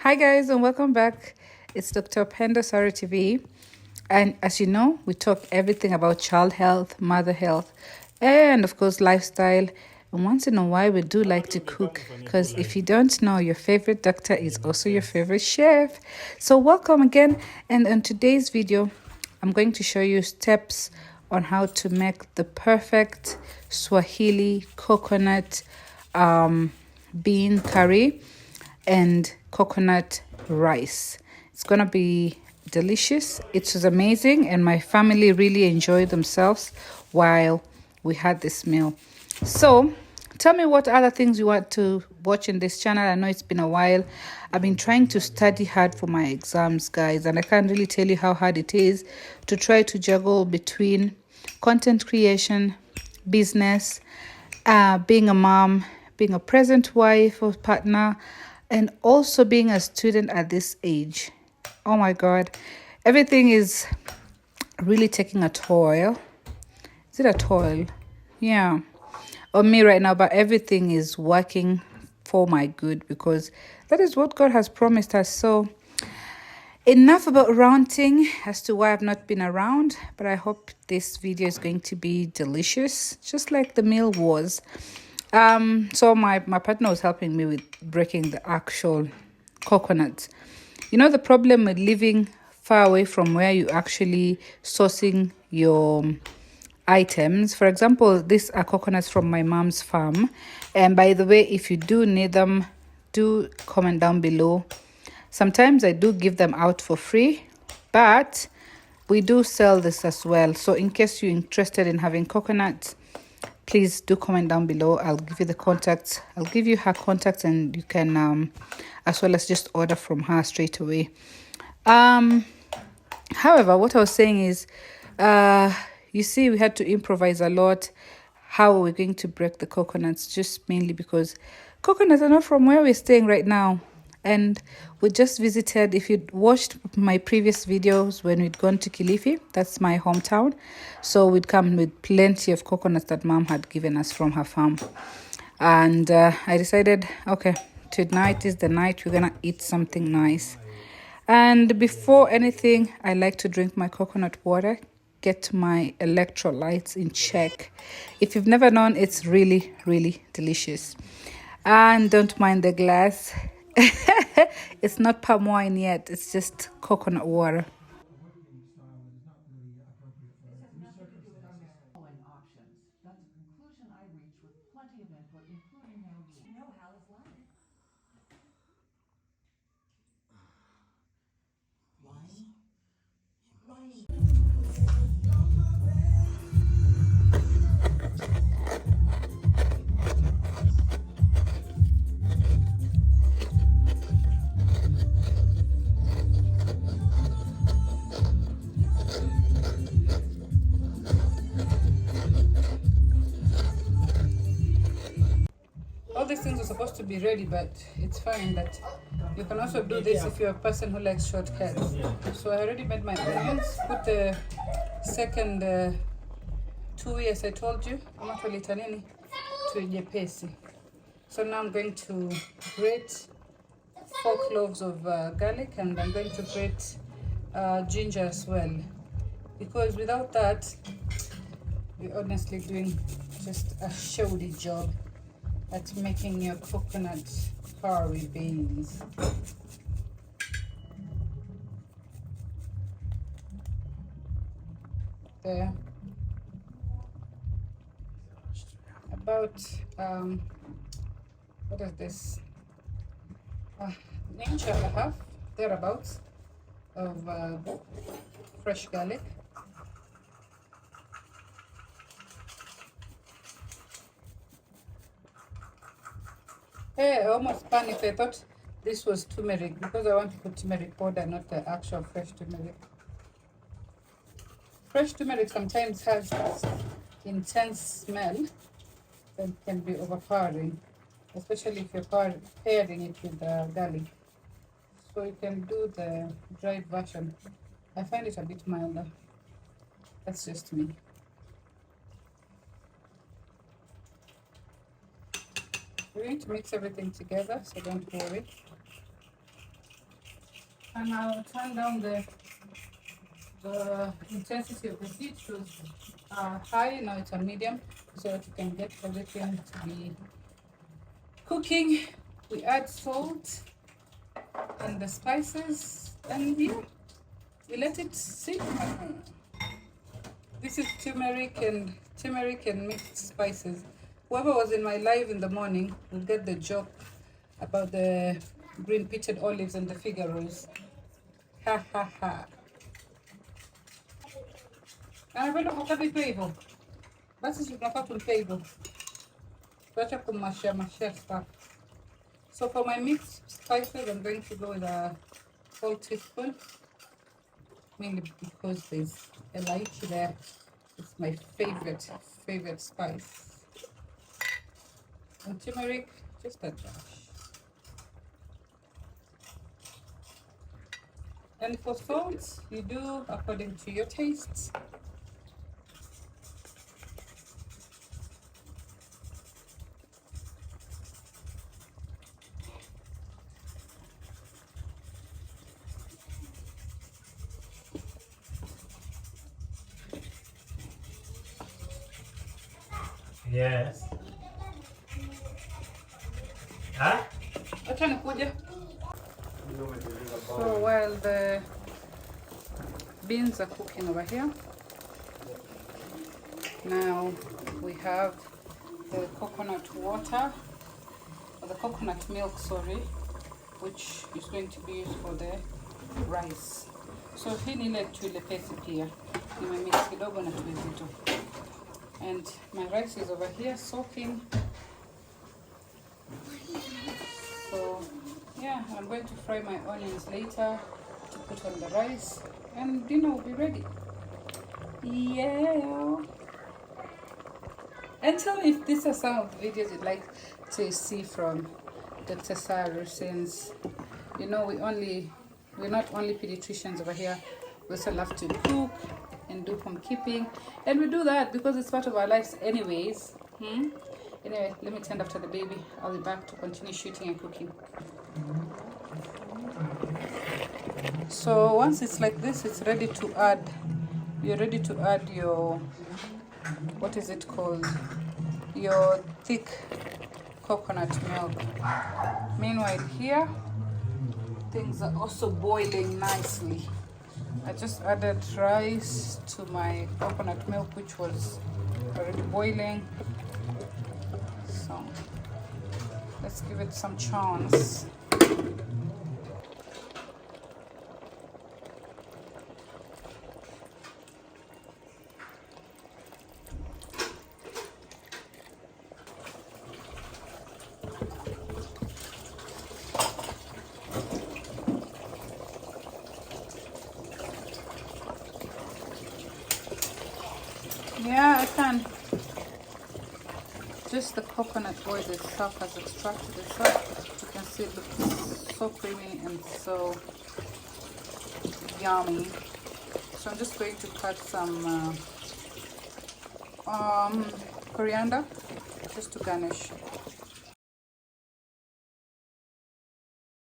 Hi guys and welcome back. It's Dr. Penda Saru TV. And as you know, we talk everything about child health, mother health, and of course lifestyle. And once in a while we do like to cook because if you don't know, your favorite doctor is also your favorite chef. So welcome again. And in today's video, I'm going to show you steps on how to make the perfect Swahili coconut bean curry and coconut rice. It's gonna be delicious. It was amazing, and my family really enjoyed themselves while we had this meal. So, tell me what other things you want to watch in this channel. I know it's been a while. I've been trying to study hard for my exams, guys, and I can't really tell you how hard it is to try to juggle between content creation, business, being a mom, being a present wife or partner, and also being a student at this age. Oh my God, everything is really taking a toll. Is it a toll? Yeah, on me right now, but everything is working for my good because that is what God has promised us. So, enough about ranting as to why I've not been around, but I hope this video is going to be delicious, just like the meal was. So my partner was helping me with breaking the actual coconut. You know, the problem with living far away from where you actually sourcing your items. For example, these are coconuts from my mom's farm. And by the way, if you do need them, do comment down below. Sometimes I do give them out for free, but we do sell this as well. So in case you're interested in having coconuts, please do comment down below. I'll give you the contacts. I'll give you her contacts, and you can as well as just order from her straight away. However, what I was saying is, you see, we had to improvise a lot. How are we going to break the coconuts? Just mainly because coconuts are not from where we're staying right now. And we just visited, if you'd watched my previous videos when we'd gone to Kilifi, that's my hometown. So we'd come with plenty of coconuts that mom had given us from her farm. And I decided, okay, tonight is the night we're going to eat something nice. And before anything, I like to drink my coconut water, get my electrolytes in check. If you've never known, it's really, really delicious. And don't mind the glass. It's not palm wine yet, it's just coconut water. All these things are supposed to be ready, but it's fine that you can also do this if you're a person who likes shortcuts. So I already made my onions, put the second two, as I told you, to nyepesi. So now I'm going to grate 4 cloves of garlic, and I'm going to grate ginger as well, because without that you're honestly doing just a shoddy job at making your coconut curry beans. There. About what is this? An inch and a half, thereabouts, of fresh garlic. Hey, I almost panicked. I thought this was turmeric because I want to put turmeric powder, not the actual fresh turmeric. Fresh turmeric sometimes has this intense smell that can be overpowering, especially if you're pairing it with the garlic. So you can do the dried version. I find it a bit milder. That's just me. We're going to mix everything together, so don't worry. And I'll turn down the intensity of the heat to high. Now it's on medium, so that you can get everything to be cooking. We add salt and the spices, and yeah, we let it simmer. This is turmeric and mixed spices. Whoever was in my live in the morning will get the joke about the green pitted olives and the Figaros. Ha ha ha. Anapenda kukabika hivyo. Basi tunafaa kumpe hivyo. Tuacha kumashia stuff. So for my mixed spices, I'm going to go with a whole teaspoon. Mainly because there's a lychee there. It's my favorite spice. And turmeric, just a dash. And for salt, you do according to your tastes. Yes. Huh? So while the beans are cooking over here, now we have the coconut water, or the coconut milk, sorry, which is going to be used for the rice. So hii ni ile tu ile pesi pia nimemix kidogo na tuizito. And my rice is over here soaking. So yeah, I'm going to fry my onions later to put on the rice, and dinner will be ready. Yeah. And tell me if these are some of the videos you'd like to see from Dr. Saru, since you know we're not only pediatricians over here, we also love to cook and do homekeeping, and we do that because it's part of our lives anyways. Anyway, let me tend after the baby. I'll be back to continue shooting and cooking. So once it's like this, it's ready to add. You're ready to add your, what is it called? Your thick coconut milk. Meanwhile here, things are also boiling nicely. I just added rice to my coconut milk, which was already boiling. So let's give it some chance. Yeah, I can. Just the coconut oil itself has extracted itself. You can see it looks so creamy and so yummy. So I'm just going to cut some coriander just to garnish.